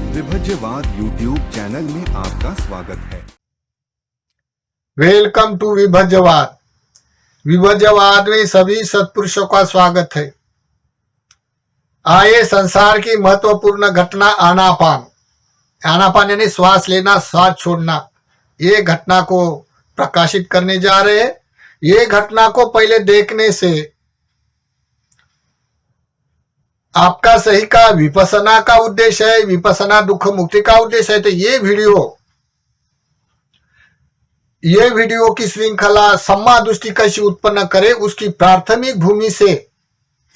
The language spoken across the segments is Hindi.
विभज्यवाद यूट्यूब चैनल में आपका स्वागत है। Welcome to विभज्यवाद। विभज्यवाद में सभी सत्पुरुषों का स्वागत है। आइए संसार की महत्वपूर्ण घटना आनापान। आनापान यानी श्वास लेना, श्वास छोड़ना, ये घटना को प्रकाशित करने जा रहे हैं। ये घटना को पहले देखने से आपका सही का विपसना का उद्देश्य है, विपसना दुख मुक्ति का उद्देश्य है। तो ये वीडियो की श्रृंखला सम्मा दृष्टि कैसे उत्पन्न करे उसकी प्राथमिक भूमि से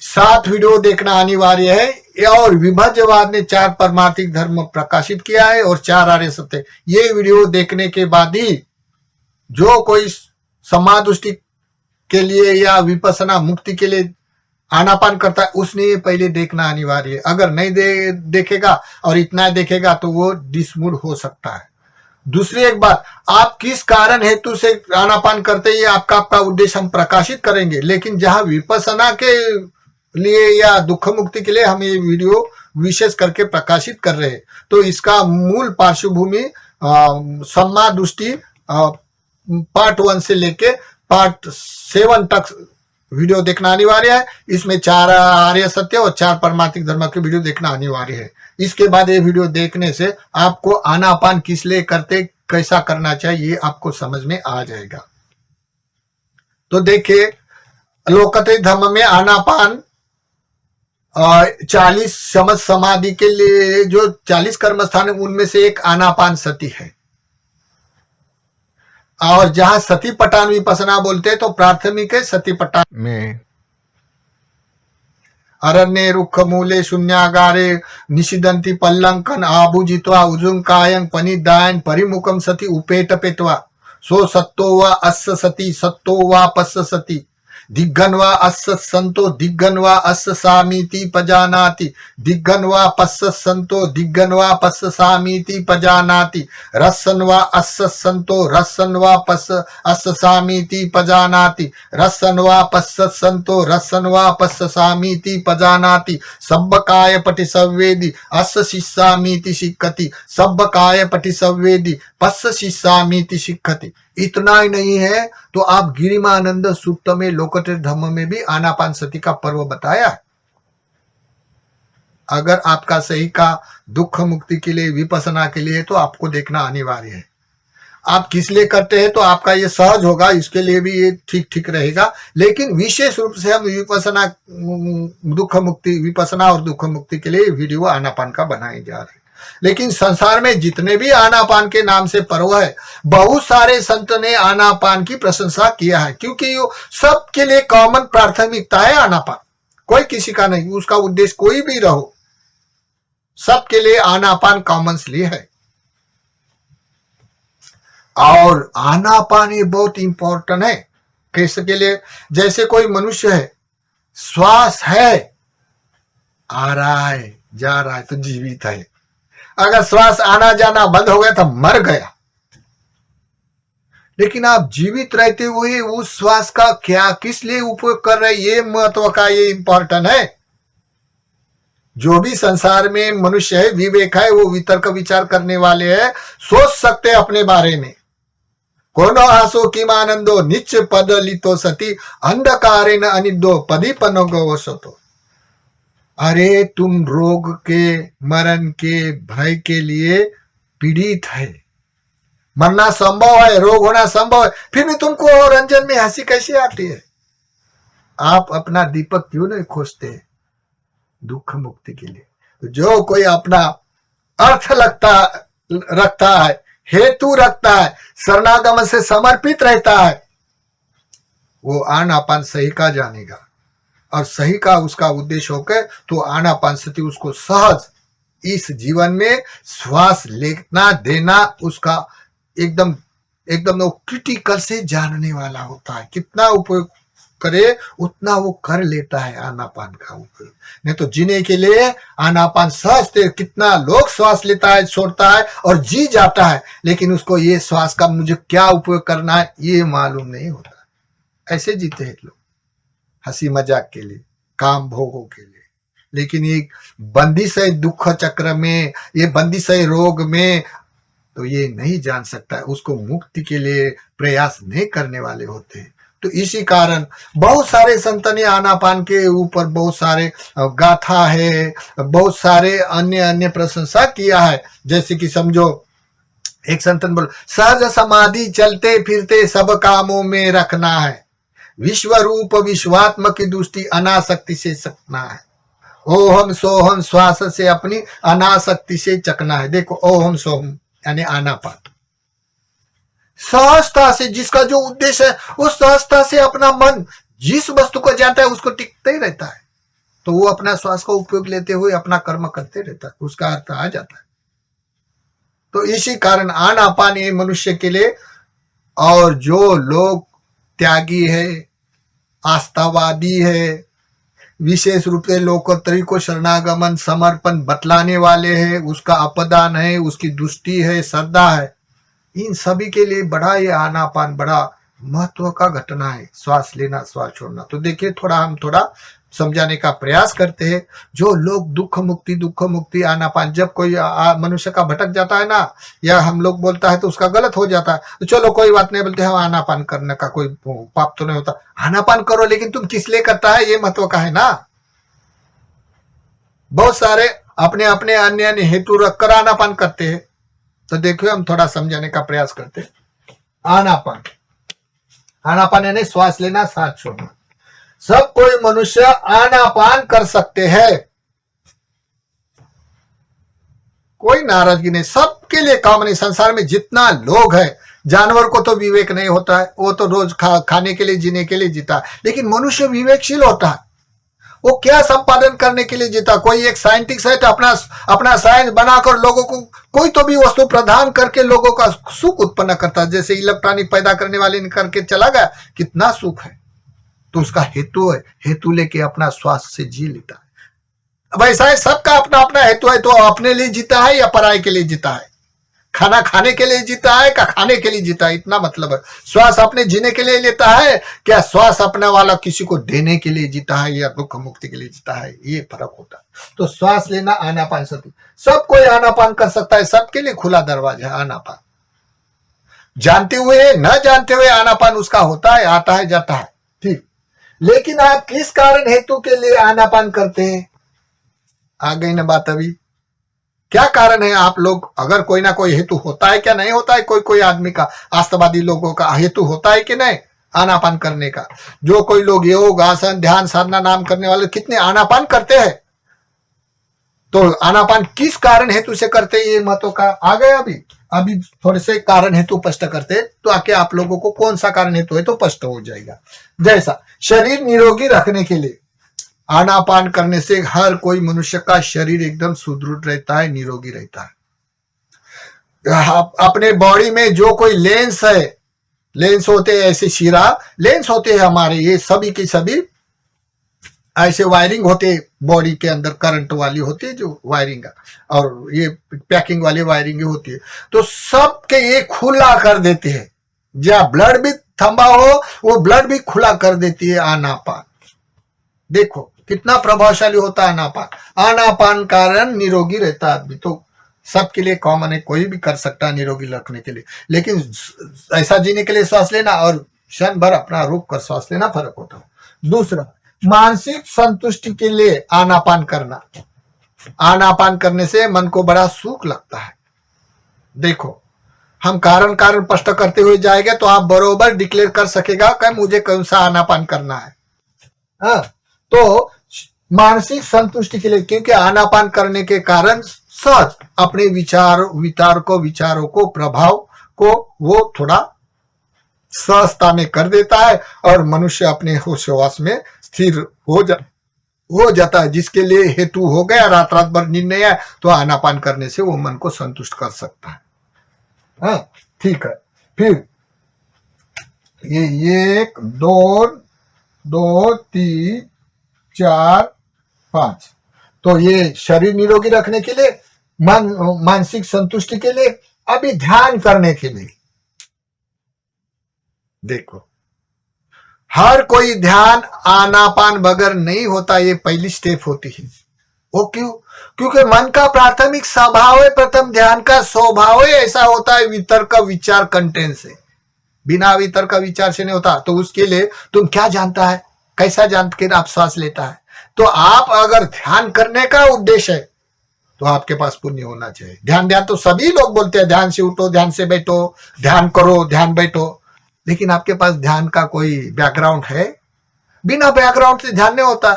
7 वीडियो देखना अनिवार्य है। और विभज्यवाद ने 4 परमार्थिक धर्म प्रकाशित किया है और 4 आर्य सत्य। ये वीडियो देखने के बाद ही जो कोई सम्मा दृष्टि के लिए या विपसना मुक्ति के लिए आनापान करता है उसने ये पहले देखना अनिवार्य है। अगर नहीं देखेगा और इतना देखेगा तो वो डिसमूड हो सकता है। दूसरी एक बात, आप किस कारण हेतु से आनापान करते हैं ये आपका उद्देश्य हम प्रकाशित करेंगे। लेकिन जहां विपसना के लिए या दुख मुक्ति के लिए हम ये वीडियो विशेष करके प्रकाशित कर रहे हैं, तो इसका मूल पार्श्वभूमि सम्मा दृष्टि पार्ट 1 से लेके पार्ट 7 तक वीडियो देखना अनिवार्य है। इसमें 4 आर्य सत्य और 4 परमार्थिक धर्म के वीडियो देखना अनिवार्य है। इसके बाद ये वीडियो देखने से आपको आनापान किस लिए करते, कैसा करना चाहिए, ये आपको समझ में आ जाएगा। तो देखिए, लोकत्र धर्म में आनापान 40 शमस समाधि के लिए जो 40 कर्म स्थान है उनमें से एक आनापान सती है। और जहां सती पटान विपसना बोलते हैं तो प्राथमिक है सती पटान में। अरण्ये रुक्ष मूले शून्यागारे निषिदंती पल्लंकन आभुजित्वा उजुंकायं पनिदायन परिमुखम सती उपेट पेटवा सो सत्तो वा अस्य सती सत्तो वा पस्य सती दिग्गन्वा अस्य संतो दिग्गन्वा अस्य सामीति पजानाति दिग्गन्वा पस्य संतो दिग्गन्वा पस्य सामीति पजानाति रसन्वा अस्य संतो रसन्वा पस्य अस्य सामीति पजानाति रसन्वा पस्य संतो रसन्वा पस्य सामीति पजानाति सब्बकाय पटि संवेदी अस्य शिष्यामीति शिक्षति सब्बकाय पटि संवेदी पस्य शिष्यामीति शिक्षति। इतना ही नहीं है तो आप गिरिमानंद सूक्त में लोकत्र धम्म में भी आनापान सती का पर्व बताया है। अगर आपका सही का दुख मुक्ति के लिए विपसना के लिए तो आपको देखना अनिवार्य है। आप किस लिए करते हैं तो आपका ये सहज होगा, इसके लिए भी ये ठीक रहेगा। लेकिन विशेष रूप से हम विपसना दुख मुक्ति विपसना और दुख मुक्ति के लिए वीडियो आनापान का बनाए जा रहे हैं। लेकिन संसार में जितने भी आनापान के नाम से पर्व है, बहुत सारे संत ने आनापान की प्रशंसा किया है, क्योंकि सबके लिए कॉमन प्राथमिकता है आनापान। कोई किसी का नहीं, उसका उद्देश्य कोई भी रहो, सबके लिए आनापान कॉमनली है। और आनापान ये बहुत इंपॉर्टेंट है। कैसे के लिए? जैसे कोई मनुष्य है, श्वास है, आ रहा है, जा रहा है तो जीवित है। अगर श्वास आना जाना बंद हो गया तो मर गया। लेकिन आप जीवित रहते हुए उस श्वास का क्या किस लिए उपयोग कर रहे हैं, ये महत्व का, ये इंपॉर्टेंट है। जो भी संसार में मनुष्य है, विवेक है, वो वितर्क विचार करने वाले हैं, सोच सकते हैं अपने बारे में। कोनो हासो किमानंदो निच पद लितो सती अंधकारे न अनिदो पदीपनो गवसतो। अरे तुम रोग के, मरण के, भय के लिए पीड़ित है, मरना संभव है, रोग होना संभव है, फिर भी तुमको रंजन में हंसी कैसे आती है? आप अपना दीपक क्यों नहीं खोजते दुख मुक्ति के लिए? तो जो कोई अपना अर्थ रखता है, हेतु रखता है, शरणागमन से समर्पित रहता है, वो आनापान सही का जानेगा। और सही का उसका उद्देश्य होकर तो आनापान सती उसको सहज इस जीवन में श्वास लेना देना उसका एकदम वो क्रिटिकल से जानने वाला होता है। कितना उपयोग करे उतना वो कर लेता है आनापान का उपयोग। नहीं तो जीने के लिए आनापान सहज थे। कितना लोग श्वास लेता है, छोड़ता है और जी जाता है, लेकिन उसको ये श्वास का मुझे क्या उपयोग करना है ये मालूम नहीं होता। ऐसे जीते हैं लोग, हंसी मजाक के लिए, काम भोगों के लिए। लेकिन ये बंदिश है दुख चक्र में, ये बंदिश है रोग में, तो ये नहीं जान सकता है, उसको मुक्ति के लिए प्रयास नहीं करने वाले होते हैं। तो इसी कारण बहुत सारे संत ने आनापान के ऊपर बहुत सारे गाथा है, बहुत सारे अन्य अन्य प्रशंसा किया है। जैसे कि समझो एक संत ने बोला, सहज समाधि चलते फिरते सब कामों में रखना है, विश्व रूप विश्वात्म की दृष्टि अनासक्ति से सकना है, ओहम सोहम श्वास से अपनी अनासक्ति से चकना है। देखो ओहम सोहम यानी आनापान, सहजता से, जिसका जो उद्देश्य है उस सहजता से अपना मन जिस वस्तु को जानता है उसको टिकते ही रहता है, तो वो अपना श्वास का उपयोग लेते हुए अपना कर्म करते रहता है, उसका अर्थ आ जाता है। तो इसी कारण आनापान ये मनुष्य के लिए, और जो लोग त्यागी है, आस्थावादी है, विशेष रूप से लोकोत्तरी को शरणागमन समर्पण बतलाने वाले हैं, उसका अपदान है, उसकी दृष्टि है, श्रद्धा है, इन सभी के लिए बड़ा ये आनापान बड़ा महत्व का घटना है, श्वास लेना श्वास छोड़ना। तो देखिए हम थोड़ा समझाने का प्रयास करते हैं। जो लोग दुख मुक्ति आनापान, जब कोई मनुष्य का भटक जाता है ना, या हम लोग बोलता है तो उसका गलत हो जाता है, तो चलो कोई बात नहीं, बोलते हैं आनापान करने का कोई पाप तो नहीं होता। आनापान करो, लेकिन तुम किस लिए करता है ये महत्व का है ना। बहुत सारे अपने अपने अन्य अन्य हेतु रखकर आनापान करते हैं। तो देखिए हम थोड़ा समझाने का प्रयास करते हैं। आनापान यानी श्वास लेना सांस छोड़ना। सब कोई मनुष्य आनापान कर सकते हैं, कोई नाराजगी नहीं, सबके लिए कॉमन है। संसार में जितना लोग है, जानवर को तो विवेक नहीं होता है, वो तो रोज खाने के लिए जीने के लिए जीता है, लेकिन मनुष्य विवेकशील होता है। वो क्या संपादन करने के लिए जीता। कोई एक साइंटिस्ट है तो अपना साइंस बनाकर लोगों को कोई तो भी वस्तु प्रदान करके लोगों का सुख उत्पन्न करता है। जैसे इलेक्ट्रॉनिक पैदा करने वाले ने करके चला गया, कितना सुख है, तो उसका हेतु है, हेतु लेके अपना स्वास्थ्य से जी लेता है। अब ऐसा है, सबका अपना अपना हेतु है, तो अपने लिए जीता है या पराये के लिए जीता है। खाना खाने के लिए जीता है क्या खाने के लिए जीता है, इतना मतलब है। श्वास अपने जीने के लिए लेता है क्या श्वास अपने वाला किसी को देने के लिए जीता है, या दुख मुक्ति के लिए जीता है, ये फर्क होता है। तो श्वास लेना आनापान सती, सब कोई आनापान कर सकता है, सबके लिए खुला दरवाजा है आनापान। जानते हुए न जानते हुए आनापान उसका होता है, आता है, जाता है, ठीक। लेकिन आप किस कारण हेतु के लिए आनापान करते हैं, आ गई ना बात। अभी क्या कारण है आप लोग, अगर कोई ना कोई हेतु होता है क्या, नहीं होता है, कोई आदमी का, आस्थावादी लोगों का हेतु होता है कि नहीं आनापान करने का। जो कोई लोग योग आसन ध्यान साधना नाम करने वाले कितने आनापान करते हैं, तो आनापान किस कारण हेतु से करते हैं, ये महत्व का आ गया। अभी थोड़े से कारण हेतु स्पष्ट करते, तो आके आप लोगों को कौन सा कारण हेतु है तो स्पष्ट हो जाएगा। जैसा शरीर निरोगी रखने के लिए आनापान करने से हर कोई मनुष्य का शरीर एकदम सुदृढ़ रहता है, निरोगी रहता है। अपने बॉडी में जो कोई लेंस है, लेंस होते हैं ऐसे शिरा लेंस होते हैं हमारे, ये सभी के सभी ऐसे वायरिंग होते बॉडी के अंदर, करंट वाली होती है जो वायरिंग, और ये पैकिंग वाली वायरिंग होती है। तो सबके ये खुला कर देते हैं, जहाँ ब्लड भी थमा हो वो ब्लड भी खुला कर देती है आनापान। देखो कितना प्रभावशाली होता है आनापान। आनापान कारण निरोगी रहता है आदमी। तो सबके लिए कॉमन है, कोई भी कर सकता है निरोगी रखने के लिए, लेकिन ऐसा जीने के लिए श्वास लेना और क्षण भर अपना रोक कर श्वास लेना फर्क होता है। दूसरा, मानसिक संतुष्टि के लिए आनापान करना। आनापान करने से मन को बड़ा सुख लगता है। देखो हम कारण स्पष्ट करते हुए जाएंगे तो आप बरोबर डिक्लेयर कर सकेगा कि मुझे कौन सा आनापान करना है। हाँ, तो मानसिक संतुष्टि के लिए, क्योंकि आनापान करने के कारण सहज अपने विचारों को प्रभाव को वो थोड़ा सहजता में कर देता है, और मनुष्य अपने होश में स्थिर हो जाता है। जिसके लिए हेतु हो गया, रात भर नींद नहीं आया, तो आनापान करने से वो मन को संतुष्ट कर सकता है। हाँ ठीक है। फिर ये 1 2 3 4 5, तो ये शरीर निरोगी रखने के लिए, मानसिक संतुष्टि के लिए, अभी ध्यान करने के लिए। देखो हर कोई ध्यान आनापान बगैर नहीं होता, ये पहली स्टेप होती है। वो क्यों? क्योंकि मन का प्राथमिक स्वभाव है, प्रथम ध्यान का स्वभाव है ऐसा होता है वितर्क विचार कंटेंट से, बिना वितर्क विचार से नहीं होता। तो उसके लिए तुम क्या जानता है, कैसा जान के आप श्वास लेता है? तो आप अगर ध्यान करने का उद्देश्य है तो आपके पास पुण्य होना चाहिए। ध्यान ध्यान तो सभी लोग बोलते हैं, ध्यान से उठो, ध्यान से बैठो, ध्यान करो, ध्यान बैठो, लेकिन आपके पास ध्यान का कोई बैकग्राउंड है? बिना बैकग्राउंड से ध्यान नहीं होता।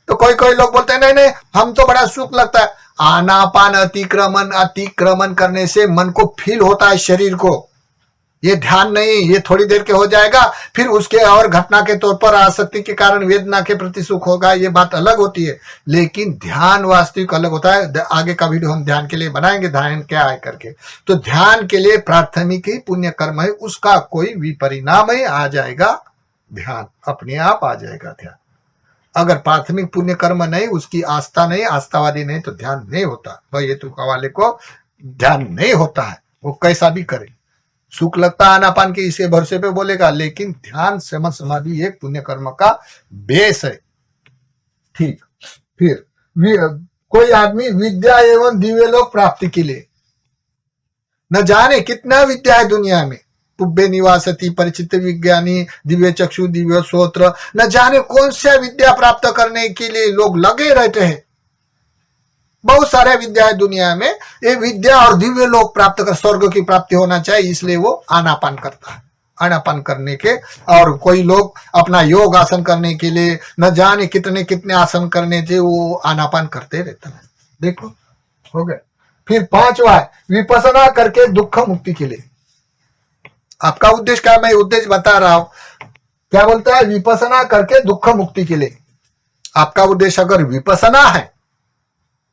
तो कोई कोई लोग बोलते हैं नहीं नहीं हम तो बड़ा सुख लगता है। आनापान अतिक्रमण करने से मन को फील होता है शरीर को, ये ध्यान नहीं, ये थोड़ी देर के हो जाएगा, फिर उसके और घटना के तौर पर आसक्ति के कारण वेदना के प्रति सुख होगा, ये बात अलग होती है। लेकिन ध्यान वास्तविक अलग होता है। आगे का वीडियो हम ध्यान के लिए बनाएंगे, ध्यान क्या है करके। तो ध्यान के लिए प्राथमिक ही पुण्य कर्म है, उसका कोई विपरिणाम ही आ जाएगा, ध्यान अपने आप आ जाएगा ध्यान। अगर प्राथमिक पुण्य कर्म नहीं, उसकी आस्था नहीं, आस्थावादी नहीं, तो ध्यान नहीं होता। भाई ये तो वाले को ध्यान नहीं होता है, वो कैसा भी करे, सुख लगता है आनापान के इसे भरोसे पे बोलेगा, लेकिन ध्यान समझ समाधि एक पुण्य कर्म का बेस है। ठीक, फिर कोई आदमी विद्या एवं दिव्य लोक प्राप्ति के लिए, न जाने कितना विद्या है दुनिया में, पुब्बे निवासती, परिचित विज्ञानी, दिव्य चक्षु, दिव्य श्रोत्र, न जाने कौन सा विद्या प्राप्त करने के लिए लोग लगे रहते हैं। बहुत सारे विद्या है दुनिया में, ये विद्या और दिव्य लोक प्राप्त कर, स्वर्ग की प्राप्ति होना चाहिए, इसलिए वो आनापान करता है। आनापान करने के, और कोई लोग अपना योग आसन करने के लिए न जाने कितने कितने आसन करने थे, वो आनापान करते रहता है। देखो हो गए। फिर पांचवा है विपसना करके दुख मुक्ति के लिए। आपका उद्देश्य क्या, मैं उद्देश्य बता रहा हूं, क्या बोलता है? विपसना करके दुख मुक्ति के लिए। आपका उद्देश्य अगर विपसना है,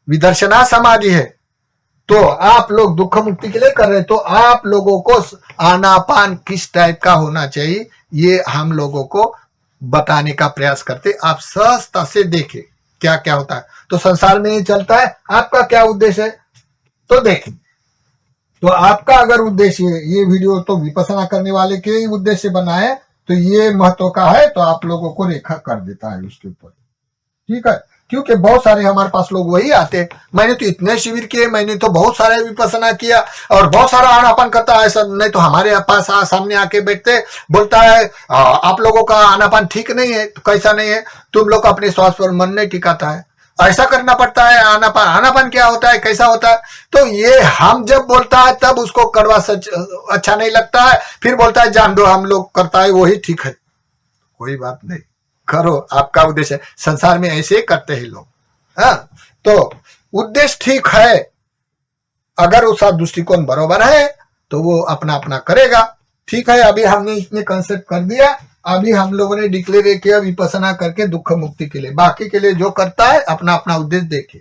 विदर्शना समाधि है, तो आप लोग दुख मुक्ति के लिए कर रहे हैं, तो आप लोगों को आनापान किस टाइप का होना चाहिए ये हम लोगों को बताने का प्रयास करते। आप सहजता से देखें क्या क्या होता है। तो संसार में ये चलता है, आपका क्या उद्देश्य है तो देखें। तो आपका अगर उद्देश्य ये वीडियो तो विपसना करने वाले के ही उद्देश्य से बना है, तो ये महत्व का है, तो आप लोगों को रेखा कर देता है उसके ऊपर। ठीक है, क्योंकि बहुत सारे हमारे पास लोग वही आते, मैंने तो इतने शिविर किए, मैंने तो बहुत सारे विपसना किया और बहुत सारा आनापान करता है, ऐसा नहीं तो हमारे पास सामने आके बैठते, बोलता है आप लोगों का आनापान ठीक नहीं है। तो कैसा नहीं है? तुम लोग अपने श्वास पर मन नहीं टिकाता है, ऐसा करना पड़ता है। आनापान, आनापान क्या होता है, कैसा होता है? तो ये हम जब बोलता है तब उसको कड़वा सच अच्छा नहीं लगता है, फिर बोलता है जान दो हम लोग करता है वही ठीक है। कोई बात नहीं, करो, आपका उद्देश्य। संसार में ऐसे करते हैं लोग। हाँ, तो उद्देश्य ठीक है, अगर उसका दृष्टिकोण बराबर है तो वो अपना अपना करेगा। ठीक है, अभी हमने इतने कंसेप्ट कर दिया। अभी हम लोगों ने डिक्लेयर किया विपसना करके दुख मुक्ति के लिए, बाकी के लिए जो करता है अपना अपना उद्देश्य देखे।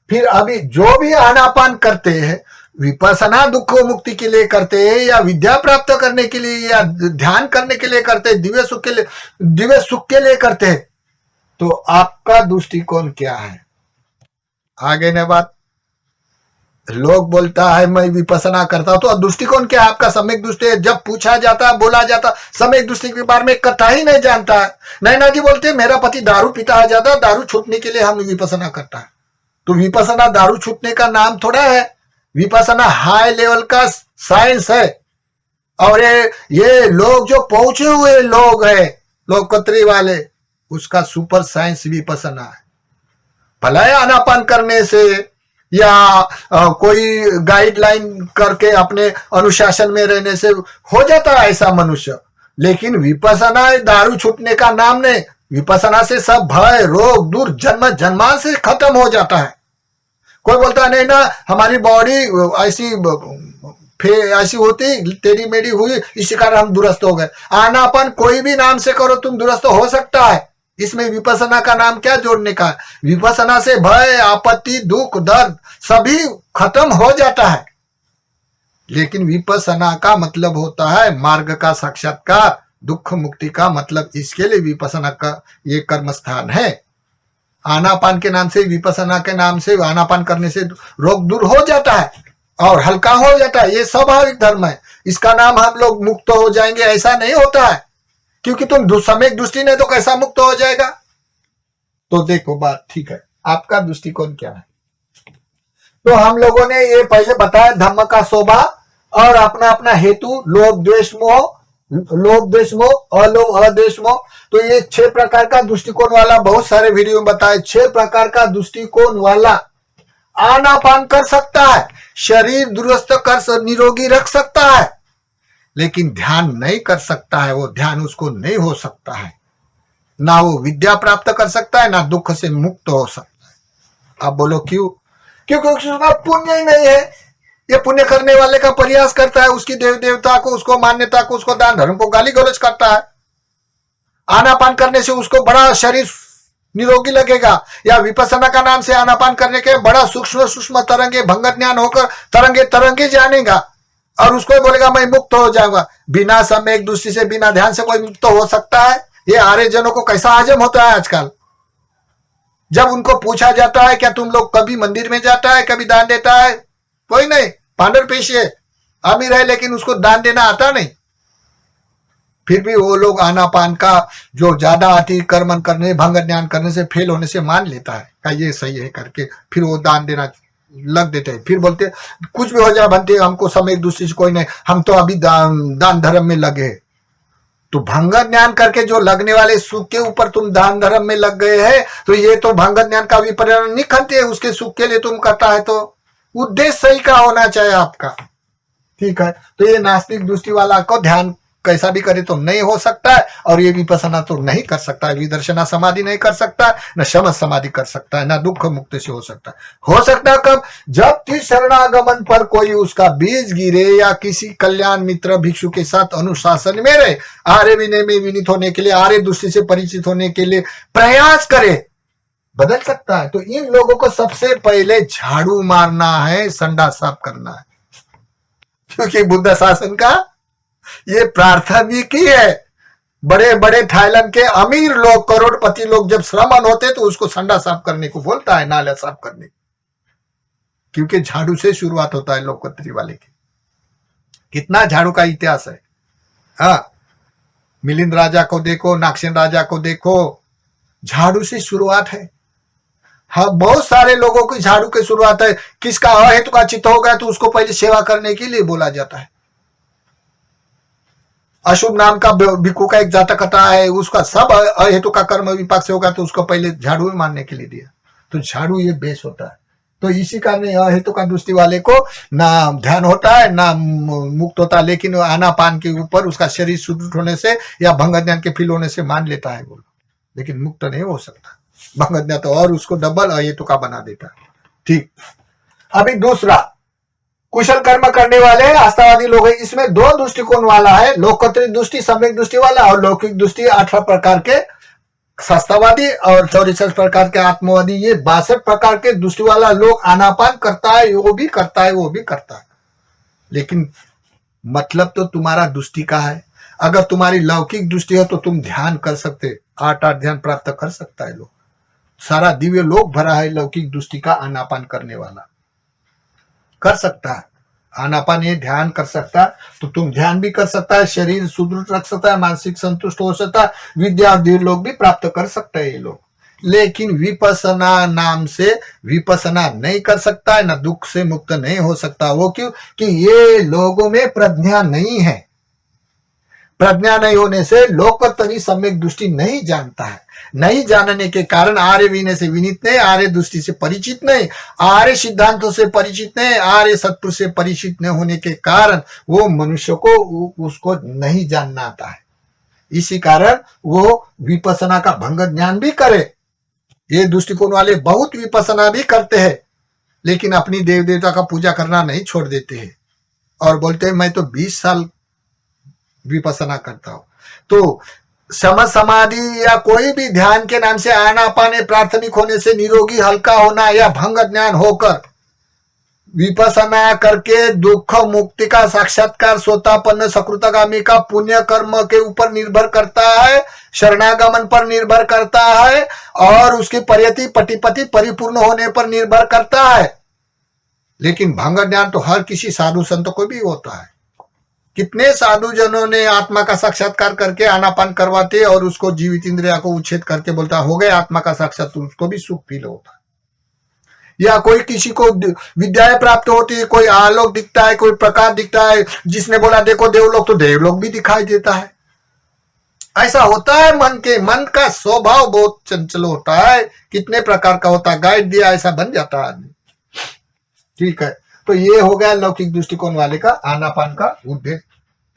फिर अभी जो भी आनापान करते हैं, विपसना दुख मुक्ति के लिए करते हैं, या विद्या प्राप्त करने के लिए, या ध्यान करने के लिए करते हैं, दिव्य सुख के लिए करते हैं, तो आपका दृष्टिकोण क्या है? आगे ने बात, लोग बोलता है मैं विपसना करता हूं, तो दृष्टिकोण क्या है आपका? सम्यक दृष्टि है। जब पूछा जाता, बोला जाता, सम्यक दृष्टि के बारे में कथा ही नहीं जानता है। नैना जी बोलते मेरा पति दारू पीता है ज्यादा, दारू छूटने के लिए हम विपसना करता है। तो विपसना दारू छूटने का नाम थोड़ा है, विपसना हाई लेवल का साइंस है। और ये लोग जो पहुंचे हुए लोग हैं, लोकत्री वाले, उसका सुपर साइंस विपसना है। भला आनापान करने से या कोई गाइडलाइन करके अपने अनुशासन में रहने से हो जाता है ऐसा मनुष्य, लेकिन विपसना दारू छूटने का नाम नहीं। विपसना से सब भय रोग दूर जन्म जन्मान से खत्म हो जाता है। कोई बोलता नहीं ना हमारी बॉडी ऐसी होती टेढ़ी मेढ़ी हुई, इसी कारण हम दुरुस्त हो गए। आनापान कोई भी नाम से करो तुम दुरुस्त हो सकता है, इसमें विपसना का नाम क्या जोड़ने का है? विपसना से भय आपत्ति दुख दर्द सभी खत्म हो जाता है। लेकिन विपसना का मतलब होता है मार्ग का साक्षात्कार, दुख मुक्ति का मतलब, इसके लिए विपसना का ये कर्म स्थान है। आनापान के नाम से, विपसना के नाम से, आनापान करने से रोग दूर हो जाता है और हल्का हो जाता है, ये स्वाभाविक धर्म है। इसका नाम हम लोग मुक्त हो जाएंगे ऐसा नहीं होता है, क्योंकि तुम सम्यक दृष्टि नहीं तो कैसा मुक्त हो जाएगा? तो देखो बात ठीक है, आपका दृष्टिकोण क्या है। तो हम लोगों ने ये पहले बताया धम्म का शोभा और अपना अपना हेतु, लोभ द्वेष मोह, लोभ द्वेष मोह, अलोभ अद्वेष मोह। तो ये 6 प्रकार का दृष्टिकोण वाला बहुत सारे वीडियो में बताए। 6 प्रकार का दृष्टिकोण वाला आनापान कर सकता है, शरीर दुरुस्त कर निरोगी रख सकता है, लेकिन ध्यान नहीं कर सकता है। वो ध्यान उसको नहीं हो सकता है, ना वो विद्या प्राप्त कर सकता है, ना दुख से मुक्त हो सकता है। अब बोलो क्यों? क्योंकि उसका पुण्य ही नहीं है। ये पुण्य करने वाले का प्रयास करता है, उसकी देव देवता को, उसको मान्यता को, उसको दान धर्म को गाली गलौज करता है। आनापान करने से उसको बड़ा शरीर निरोगी लगेगा, या विपස්සना का नाम से आनापान करने के बड़ा सूक्ष्म सूक्ष्म तरंगे भंग ज्ञान होकर तरंगे तरंगे जानेगा और उसको बोलेगा मैं मुक्त हो जाऊंगा। बिना समय एक दूसरे से, बिना ध्यान से कोई मुक्त हो सकता है? ये आर्य जनों को कैसा हजम होता है आजकल। जब उनको पूछा जाता है क्या तुम लोग कभी मंदिर में जाता है, कभी दान देता है? कोई नहीं, पांडर पेशी है, अमीर है, लेकिन उसको दान देना आता नहीं। फिर भी वो लोग आनापान का जो ज्यादा अतिक्रमण करने, भंग ज्ञान करने से, फेल होने से मान लेता है का ये सही है करके, फिर वो दान देना लग देते हैं। फिर बोलते कुछ भी हो जाए बनते, हमको समय एक दूसरे से कोई नहीं, हम तो अभी दान धर्म में लगे। तो भंग ज्ञान करके जो लगने वाले सुख के ऊपर तुम दान धर्म में लग गए हैं, तो ये तो भंग ज्ञान का विपरीत नहीं करते, उसके सुख के लिए तुम करता है। तो उद्देश्य सही का होना चाहिए आपका, ठीक है। तो ये नास्तिक दृष्टि वाला को ध्यान कैसा भी करे तो नहीं हो सकता है, और ये विपස්සना तो नहीं कर सकता है, विदर्शना समाधि नहीं कर सकता, न शम समाधि कर सकता है, न दुख मुक्त से हो सकता है। हो सकता है कब? जब कि शरणागमन पर कोई उसका बीज गिरे, या किसी कल्याण मित्र भिक्षु के साथ अनुशासन में रहे, आर्य विनय में विनीत होने के लिए, आर्य दृष्टि से परिचित होने के लिए प्रयास करे, बदल सकता है। तो इन लोगों को सबसे पहले झाड़ू मारना है, संडा साफ करना है, क्योंकि बुद्ध शासन का ये प्राथमिक ही है। बड़े बड़े थाईलैंड के अमीर लोग, करोड़पति लोग जब श्रमण होते तो उसको संडा साफ करने को बोलता है, नाला साफ करने, क्योंकि झाड़ू से शुरुआत होता है लोकत्री वाले की। कितना झाड़ू का इतिहास है। हाँ, मिलिंद राजा को देखो, नागसेन राजा को देखो, झाड़ू से शुरुआत है। हाँ, बहुत सारे लोगों की झाड़ू की शुरुआत है। किसका अहेतु का चित्त हो गया तो उसको पहले सेवा करने के लिए बोला जाता है। अशुभ नाम का भिक्षु का एक जातक कथा है, उसका सब अहेतु का कर्म विपाक से होगा तो उसको पहले झाड़ू में मारने के लिए दिया। तो झाड़ू ये बेस होता है। तो इसी कारण अहेतु का दृष्टि वाले को ना ध्यान होता है, ना मुक्त होता है, लेकिन आनापान के ऊपर उसका शरीर सुदृढ़ होने से या भंग ज्ञान के फील होने से मान लेता है वो, लेकिन मुक्त नहीं हो सकता। भंग ज्ञान तो और उसको डबल अहेतु का बना देता है। ठीक, अभी दूसरा, कुशल कर्म करने वाले आस्थावादी लोग हैं। इसमें 2 दृष्टिकोण वाला है, लोकोत्तरी दृष्टि, सम्यक दृष्टि वाला, और लौकिक दृष्टि 18 प्रकार के शास्त्रवादी, और 64 प्रकार के आत्मवादी। ये 62 प्रकार के दृष्टि वाला लोग आनापान करता है, वो भी करता है, वो भी करता है, लेकिन मतलब तो तुम्हारा दृष्टि का है। अगर तुम्हारी लौकिक दृष्टि है तो तुम ध्यान कर सकते, 8 ध्यान प्राप्त कर सकता है लोग। सारा दिव्य लोक भरा है लौकिक दृष्टि का आनापान करने वाला, कर सकता है आनापान, ये ध्यान कर सकता है तो तुम ध्यान भी कर सकता है, शरीर सुदृढ़ रख सकता है, मानसिक संतुष्ट हो सकता है, विद्या और धीर लोग भी प्राप्त कर सकते हैं ये लोग। लेकिन विपස්සना नाम से विपස්සना नहीं कर सकता है, ना दुख से मुक्त नहीं हो सकता। वो क्यों? कि ये लोगों में प्रज्ञा नहीं है। प्रज्ञा नहीं होने से लोकोत्तरी सम्यक दृष्टि नहीं जानता है। नहीं जानने के कारण आर्य विनय से विनीत नहीं, आर्य दृष्टि से परिचित नहीं, आर्य सिद्धांतों से परिचित नहीं, आर्य सत्पुर से परिचित नहीं होने के कारण वो मनुष्य को उसको नहीं जानना आता है। इसी कारण वो विपස්සना का भंग ज्ञान भी करे। ये दृष्टिकोण वाले बहुत विपස්සना भी करते हैं, लेकिन अपनी देव देवता का पूजा करना नहीं छोड़ देते हैं, और बोलते हैं मैं तो 20 साल विपස්සना करता हूं। तो सम समाधि या कोई भी ध्यान के नाम से आनापान प्राथमिक होने से निरोगी हल्का होना या भंग ज्ञान होकर विपස්සना करके दुख मुक्ति का साक्षात्कार स्वतापन्न सकृतगामी का पुण्य कर्म के ऊपर निर्भर करता है, शरणागमन पर निर्भर करता है, और उसकी परियति पटिपति परिपूर्ण होने पर निर्भर करता है। लेकिन भंग ज्ञान तो हर किसी साधु संत को भी होता है। कितने साधु जनों ने आत्मा का साक्षात्कार करके आनापान करवाते और उसको जीवित इंद्रिया को उच्छेद करके बोलता हो गया आत्मा का साक्षात्कार, उसको भी सुख फील होता है। या कोई किसी को विद्याएं प्राप्त होती है, कोई आलोक दिखता है, कोई प्रकाश दिखता है, जिसने बोला देखो देवलोक, तो देवलोक भी दिखाई देता है। ऐसा होता है। मन का स्वभाव बहुत चंचल होता है, कितने प्रकार का होता है, गाइड दिया ऐसा बन जाता है आदमी। ठीक है, तो ये हो गया लौकिक दृष्टिकोण वाले का आनापान का उद्देश्य।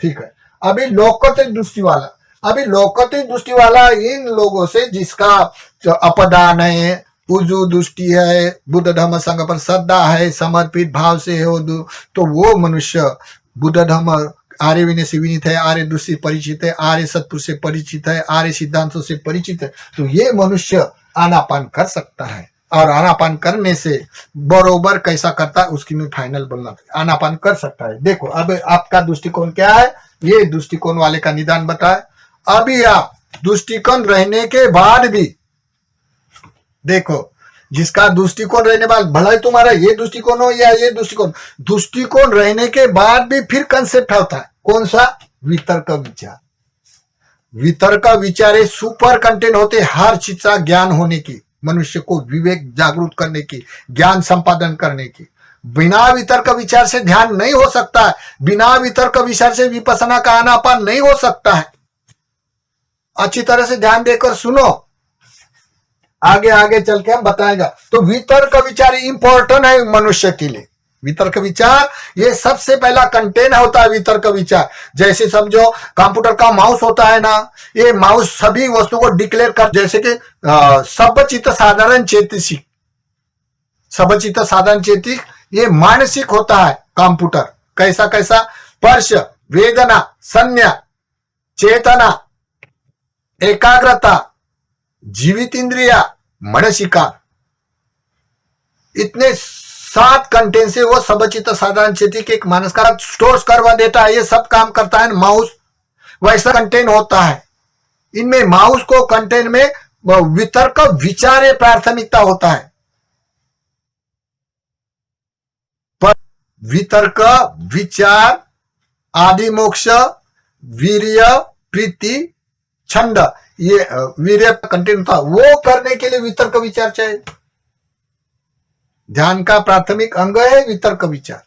ठीक है, अभी लौकिक दृष्टि वाला, अभी लौकिक दृष्टि वाला इन लोगों से जिसका अपदान है, उजू दृष्टि है, बुद्ध धर्म संघ पर श्रद्धा है, समर्पित भाव से हो, तो वो मनुष्य बुद्ध धर्म आर्य विनय से विनीत है, आर्य दृष्टि परिचित है, आर्य सत्पुरुष से परिचित है, आर्य सिद्धांतों से परिचित है, तो ये मनुष्य आनापान कर सकता है। और आनापान करने से बरोबर कैसा करता है उसकी मैं फाइनल बोलना, आनापान कर सकता है। देखो अब आपका दृष्टिकोण क्या है, ये दृष्टिकोण वाले का निदान बताए। अभी आप दृष्टिकोण रहने के बाद भी देखो, जिसका दृष्टिकोण रहने बाद, भला ही तुम्हारा ये दृष्टिकोण हो या ये दृष्टिकोण रहने के बाद भी फिर कंसेप्ट होता है, कौन सा? वितर्क विचार। वितर्क विचार सुपर कंटेंट होते हर चीज का ज्ञान होने की, मनुष्य को विवेक जागरूक करने की, ज्ञान संपादन करने की। बिना वितर्क विचार से ध्यान नहीं हो सकता है, बिना वितर्क विचार से विपස්සना का आनापान नहीं हो सकता है। अच्छी तरह से ध्यान देकर सुनो, आगे आगे चल के हम बताएगा। तो वितर्क विचार इंपॉर्टेंट है मनुष्य के लिए। वितर्क विचार ये सबसे पहला कंटेंट होता है। वितर्क विचार जैसे समझो कंप्यूटर का माउस होता है ना, ये माउस सभी वस्तु को डिक्लेयर कर, जैसे कि सबचित्त साधारण चेतसिक, सबचित्त साधारण चेतिक ये मानसिक होता है कंप्यूटर। कैसा कैसा? स्पर्श, वेदना, संज्ञा, चेतना, एकाग्रता, जीवित इंद्रिया, मनसिकार, इतने 7 कंटेंट से वो सबचित्त साधारण चेतिक एक मानस का स्टोर करवा देता है। ये सब काम करता है माउस, वैसा कंटेंट होता है इनमें। माउस को कंटेंट में वितर्क विचार प्राथमिकता होता है। पर वितर्क विचार, आदि मोक्ष, वीर्य, प्रीति, छंद, ये वीर्य कंटेंट था, वो करने के लिए वितर्क विचार चाहिए। ध्यान का प्राथमिक अंग है वितर्क विचार।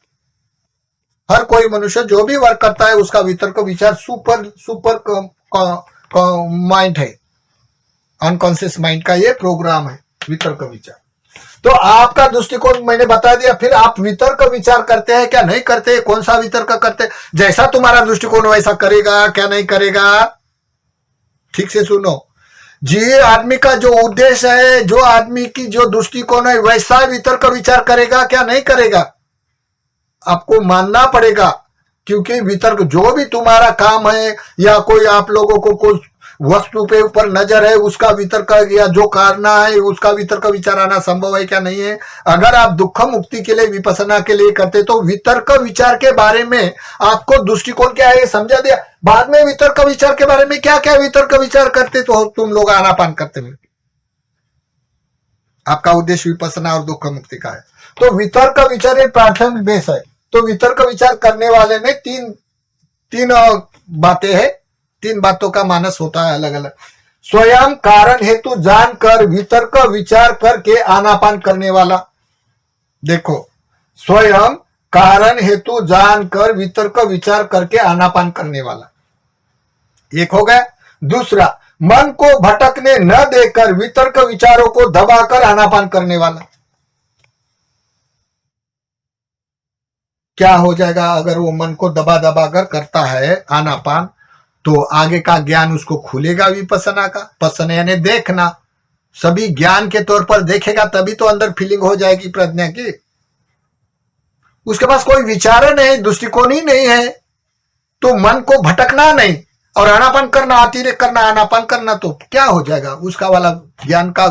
हर कोई मनुष्य जो भी वर्क करता है उसका वितर्क विचार सुपर माइंड है, अनकॉन्शियस माइंड का ये प्रोग्राम है वितर्क विचार। तो आपका दृष्टिकोण मैंने बता दिया। फिर आप वितर्क विचार करते हैं क्या नहीं करते, कौन सा वितर्क करते, जैसा तुम्हारा दृष्टिकोण वैसा करेगा क्या नहीं करेगा। ठीक से सुनो, जी आदमी का जो उद्देश्य है, जो आदमी की जो दृष्टिकोण है, वैसा वितर्क विचार करेगा क्या नहीं करेगा, आपको मानना पड़ेगा। क्योंकि वितर्क जो भी तुम्हारा काम है, या कोई आप लोगों को कोई वस्तु पे ऊपर नजर है उसका वितर्क, या जो करना है उसका वितर्क विचार आना संभव है क्या नहीं है। अगर आप दुख मुक्ति के लिए विपස්සना के लिए करते तो वितर्क विचार के बारे में आपको दृष्टिकोण क्या है समझा दिया। बाद में वितर्क विचार के बारे में क्या क्या वितर्क विचार करते तो तुम लोग आनापान करते मिलते। आपका उद्देश्य विपස්සना और दुख मुक्ति का है, तो वितर्क विचार एक प्राथमिक बेस है। तो वितर्क विचार करने वाले में तीन बातें हैं, 3 बातों का मानस होता है अलग अलग। स्वयं कारण हेतु जानकर वितर्क विचार करके आनापान करने वाला। देखो, स्वयं कारण हेतु जानकर वितर्क विचार करके आनापान करने वाला एक हो गया। दूसरा, मन को भटकने न देकर वितर्क विचारों को दबाकर आनापान करने वाला। क्या हो जाएगा अगर वो मन को दबा दबा कर करता है आनापान, तो आगे का ज्ञान उसको खुलेगा विपස්සना का। पसना यानी देखना, सभी ज्ञान के तौर पर देखेगा तभी तो अंदर फीलिंग हो जाएगी प्रज्ञा की। उसके पास कोई विचार नहीं, दृष्टिकोण ही नहीं है, तो मन को भटकना नहीं और आनापान करना, अतिरेक करना, आनापान करना, तो क्या हो जाएगा उसका वाला ज्ञान का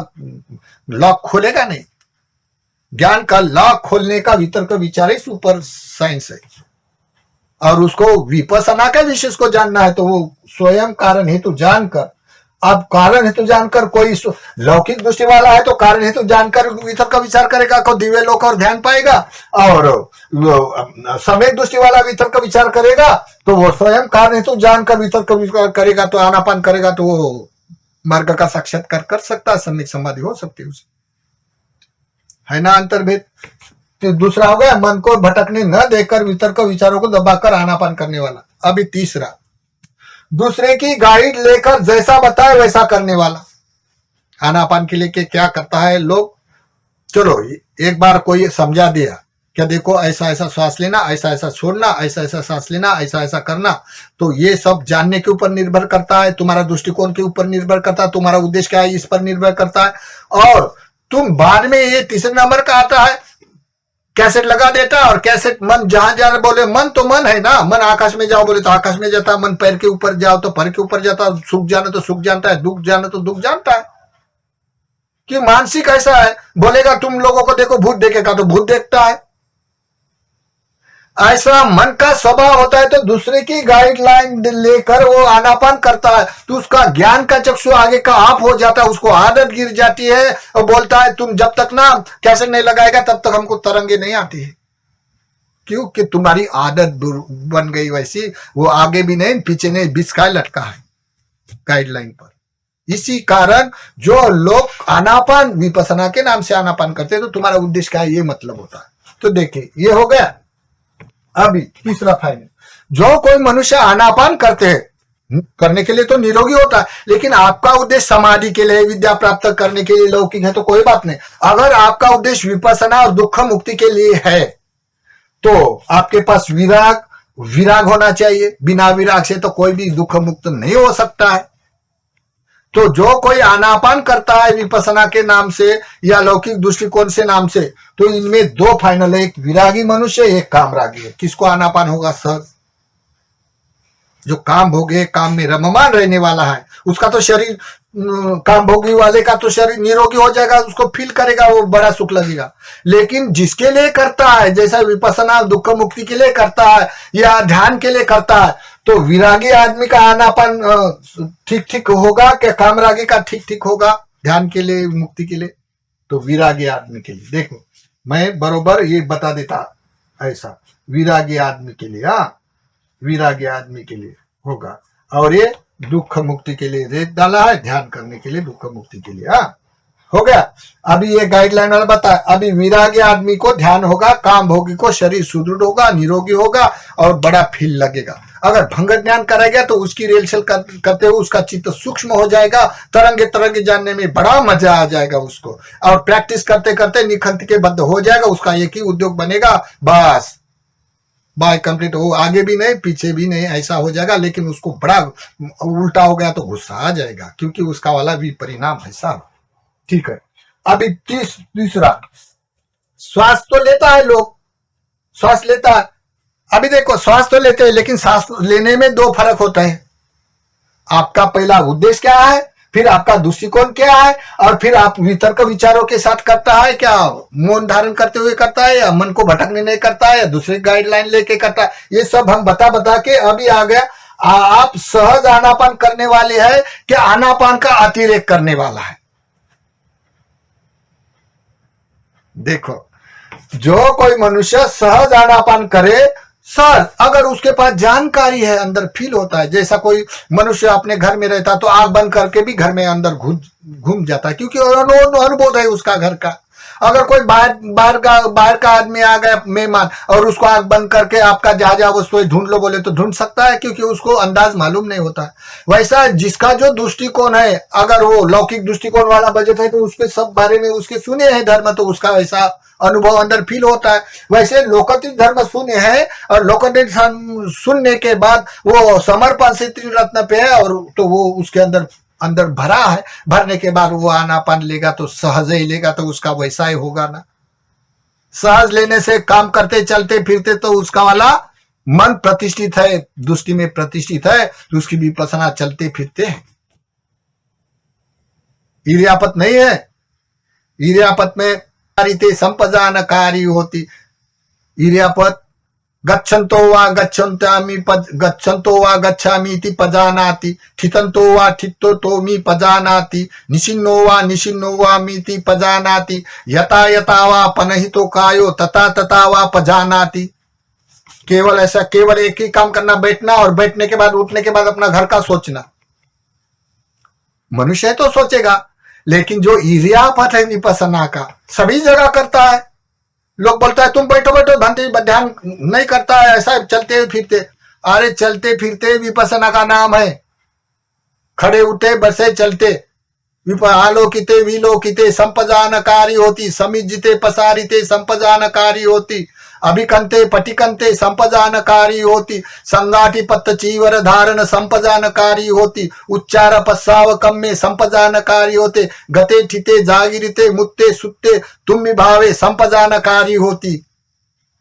लॉक खोलेगा नहीं। ज्ञान का लॉक खोलने का वितर्क विचार ही सुपर साइंस है। और उसको विपස්සना के विशेष को जानना है तो वो स्वयं कारण हेतु जानकर अब कारण हेतु जानकर कोई लौकिक दृष्टि वाला है तो कारण हेतु जानकर वितर्क विचार करेगा, को दिव्य लोक और ध्यान पाएगा, और सम्यक दृष्टि वाला वितर्क विचार करेगा तो वो स्वयं कारण हेतु जानकर वितर्क विचार करेगा, तो आनापान करेगा तो वो मार्ग का साक्षात्कार कर सकता है, सम्यक समाधि हो सकती है उसे, है ना अंतर्भेद। तो दूसरा हो गया मन को भटकने न देकर वितर्क विचारों को दबाकर आनापान करने वाला। अभी तीसरा, दूसरे की गाइड लेकर जैसा बताए वैसा करने वाला। आनापान के लिए क्या करता है लोग, चलो एक बार कोई समझा दिया क्या देखो ऐसा ऐसा श्वास लेना, ऐसा ऐसा छोड़ना, ऐसा ऐसा सांस लेना, ऐसा ऐसा करना, तो ये सब जानने के ऊपर निर्भर करता है, तुम्हारा दृष्टिकोण के ऊपर निर्भर करता है, तुम्हारा उद्देश्य क्या है इस पर निर्भर करता है। और तुम बाद में ये तीसरे नंबर का आता है, कैसेट लगा देता, और कैसेट मन जहां जा बोले, मन तो मन है ना, मन आकाश में जाओ बोले तो आकाश में जाता, मन पैर के ऊपर जाओ तो पैर के ऊपर जाता, सुख जाना तो सुख जानता है, दुख जाना तो दुख जानता है। कि मानसिक ऐसा है, बोलेगा तुम लोगों को देखो भूत देखेगा तो भूत देखता है। ऐसा मन का स्वभाव होता है, तो दूसरे की गाइडलाइन लेकर वो आनापान करता है, तो उसका ज्ञान का चक्षु आगे का आप हो जाता है, उसको आदत गिर जाती है और बोलता है तुम जब तक ना कैसे नहीं लगाएगा तब तक हमको तरंगे नहीं आती है। क्यों? कि तुम्हारी आदत बन गई वैसी, वो आगे भी नहीं पीछे नहीं, बिस्काय लटका है गाइडलाइन पर। इसी कारण जो लोग आनापान विपसना के नाम से आनापान करते हैं, तो तुम्हारा उद्देश्य क्या है ये मतलब होता है। तो देखिए ये हो गया। अभी तीसरा फाइनल, जो कोई मनुष्य आनापान करते हैं, करने के लिए तो निरोगी होता है, लेकिन आपका उद्देश्य समाधि के लिए, विद्या प्राप्त करने के लिए लौकिक है तो कोई बात नहीं। अगर आपका उद्देश्य विपसना और दुख मुक्ति के लिए है तो आपके पास विराग होना चाहिए। बिना विराग से तो कोई भी दुख मुक्त नहीं हो सकता है। तो जो कोई आनापान करता है विपसना के नाम से या लौकिक दृष्टिकोण से नाम से, तो इनमें दो फाइनल है, एक विरागी मनुष्य, एक कामरागी है। किसको आनापान होगा? सहज। जो काम भोगे, काम में रममान रहने वाला है, उसका तो शरीर, काम भोगी वाले का तो शरीर निरोगी हो जाएगा, उसको फील करेगा, वो बड़ा सुख लगेगा। लेकिन जिसके लिए करता है, जैसा विपसना दुख मुक्ति के लिए करता है या ध्यान के लिए करता है, तो विरागी आदमी का आनापान ठीक ठीक होगा क्या कामरागी का ठीक ठीक होगा? ध्यान के लिए, मुक्ति के लिए, तो विरागी आदमी के लिए देखो मैं बरोबर ये बता देता, ऐसा विरागी आदमी के लिए, हाँ विरागी आदमी के लिए होगा। और ये दुख मुक्ति के लिए रेत डाला है, ध्यान करने के लिए, दुख मुक्ति के लिए, हाँ हो गया। अभी ये गाइडलाइन वाला बता, अभी विरागी आदमी को ध्यान होगा, काम भोगी को शरीर सुदृढ़ होगा, निरोगी होगा और बड़ा फील लगेगा। अगर भंग ज्ञान कराएगा तो उसकी रेलचल करते हुए उसका चित्त सूक्ष्म हो जाएगा, तरंगे तरंगे जानने में बड़ा मजा आ जाएगा उसको, और प्रैक्टिस करते करते निखंत के बद्ध हो जाएगा, उसका एक ही उद्योग बनेगा, बस बाय कंप्लीट हो, आगे भी नहीं पीछे भी नहीं, ऐसा हो जाएगा। लेकिन उसको बड़ा उल्टा हो गया तो गुस्सा आ जाएगा, क्योंकि उसका वाला भी परिणाम ऐसा। ठीक है। अभी तीसरा, श्वास तो लेता है लोग, श्वास लेता है। अभी देखो श्वास तो लेते हैं, लेकिन सांस लेने में दो फर्क होता है। आपका पहला उद्देश्य क्या है, फिर आपका दृष्टिकोण क्या है, और फिर आप वितर्क विचारों के साथ करता है क्या, मौन धारण करते हुए करता है, या मन को भटकने नहीं करता है, या दूसरे गाइडलाइन लेके करता है। ये सब हम बता के अभी आ गया। आप सहज आनापान करने वाले हैं कि आनापान का अतिरेक करने वाला है? देखो, जो कोई मनुष्य सहज आनापान करे, सर अगर उसके पास जानकारी है, अंदर फील होता है, जैसा कोई मनुष्य अपने घर में रहता तो आग बंद करके भी घर में अंदर घूम जाता है, क्योंकि अनुभव है उसका घर का। अगर कोई बाहर का आदमी आ गया मेहमान और उसको आग बंद करके आपका जहां वस्तुएं ढूंढ लो बोले तो ढूंढ सकता है, क्योंकि उसको अंदाज मालूम नहीं होता है। वैसा जिसका जो दृष्टिकोण है, अगर वो लौकिक दृष्टिकोण वाला बजट है तो उसके सब बारे में उसके सुने हैं धर्म, तो उसका वैसा अनुभव अंदर फील होता है। वैसे लौकिक धर्म सुने हैं और लौकिक सुनने के बाद वो समर्पण से त्रिरत्न पे है, और तो वो उसके अंदर भरा है। भरने के बाद वो आनापान लेगा तो सहज ही लेगा, तो उसका वैसा ही होगा ना। सहज लेने से काम करते चलते फिरते तो उसका वाला मन प्रतिष्ठित है, दृष्टि में प्रतिष्ठित है, तो उसकी विपसना चलते फिरते है। इरियापत नहीं है। इरियापत में संपजानकारी होती। इरियापत गच्छन्तो वा गच्छामि इति पजानाति, ठितन्तो वा ठित्तोमि पजानाति, निशिन्नो वा मिति पजानाति, यथा यथा वा पनहितो कायो तथा तथा वा पजानाति। केवल ऐसा, केवल एक ही काम करना, बैठना और बैठने के बाद उठने के बाद अपना घर का सोचना। मनुष्य तो सोचेगा, लेकिन जो इरियापत है विपස්සना का सभी जगह करता है। लोग बोलता है तुम बैठो बैठो, ध्यान नहीं करता है, ऐसा चलते फिरते। अरे चलते फिरते विपස්සना का नाम है। खड़े उठे बसे चलते, आलोकिते विलोकिते संपजानकारी होती, समिजिते पसारिते संपजानकारी होती, अभिकंते पटिकंते संपजानकारी होती, संगाठी पत्त चीवर धारण संपजानकारी होती, उच्चार पस्सावकम में संपजानकारी होते, गते ठिते जागिरिते मुत्ते सुत्ते तुम भावे संपजानकारी होती।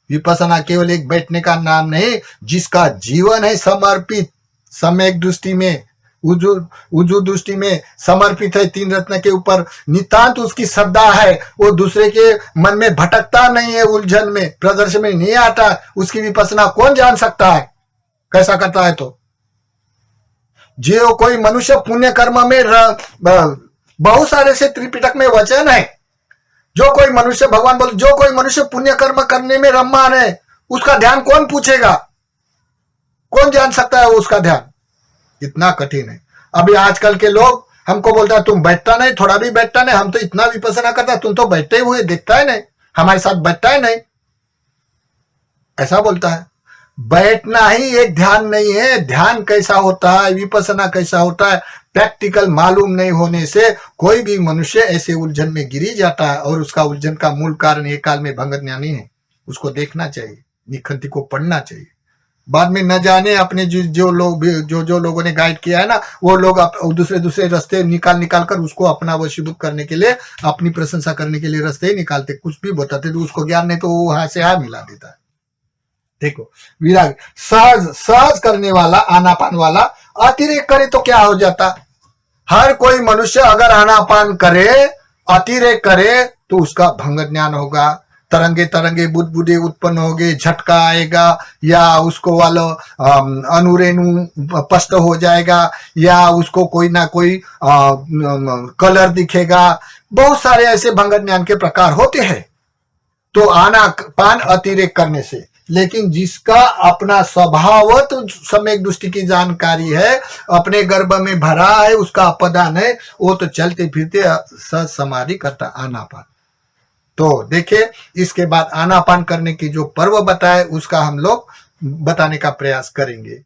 विपස්සना केवल एक बैठने का नाम नहीं, जिसका जीवन है समर्पित, सम्यक दृष्टि में, उजू दृष्टि में समर्पित है तीन रत्न के ऊपर, नितांत उसकी श्रद्धा है, वो दूसरे के मन में भटकता नहीं है, उलझन में प्रदर्शन में नहीं आता। उसकी विपස්සना कौन जान सकता है कैसा करता है? तो जो कोई मनुष्य पुण्य कर्म में बहुत सारे से त्रिपिटक में वचन है, जो कोई मनुष्य, भगवान बोले जो कोई मनुष्य पुण्य कर्म करने में रम्मान है, उसका ध्यान कौन पूछेगा? कौन जान सकता है उसका ध्यान? इतना कठिन है। अभी आजकल के लोग हमको बोलता है तुम बैठता नहीं, थोड़ा भी बैठता नहीं, हम तो इतना विपස්සना करता, तुम तो बैठते हुए देखता है नहीं, हमारे साथ बैठता है नहीं, ऐसा बोलता है। बैठना ही एक ध्यान नहीं है। ध्यान कैसा होता है, विपස්සना कैसा होता है, प्रैक्टिकल मालूम नहीं होने से कोई भी मनुष्य ऐसे उलझन में गिरी जाता है। और उसका उलझन का मूल कारण एक काल में भंगज्ञानी है, उसको देखना चाहिए, निखंती को पढ़ना चाहिए। बाद में न जाने अपने जो लोगों ने गाइड किया है ना, वो लोग दूसरे रास्ते निकाल कर उसको अपना वशीभूत करने के लिए, अपनी प्रशंसा करने के लिए रास्ते ही निकालते, कुछ भी बताते, तो उसको ज्ञान नहीं तो वो वहां से मिला देता है। देखो विराग सहज करने वाला, आनापान वाला अतिरेक करे तो क्या हो जाता? हर कोई मनुष्य अगर आनापान करे, अतिरेक करे, तो उसका भंग ज्ञान होगा। तरंगे बुदबुदे उत्पन्न होंगे, झटका आएगा, या उसको वाला अनुरेणु स्पष्ट हो जाएगा, या उसको कोई ना कोई कलर दिखेगा। बहुत सारे ऐसे भंग ज्ञान के प्रकार होते हैं। तो आनापान अतिरेक करने से, लेकिन जिसका अपना स्वभावत सम्यक दृष्टि की जानकारी है, अपने गर्भ में भरा है, उसका अपदान है, वो तो चलते फिरते सत समाधि करता आनापान। तो देखिए, इसके बाद आनापान करने की जो पर्व बताए उसका हम लोग बताने का प्रयास करेंगे।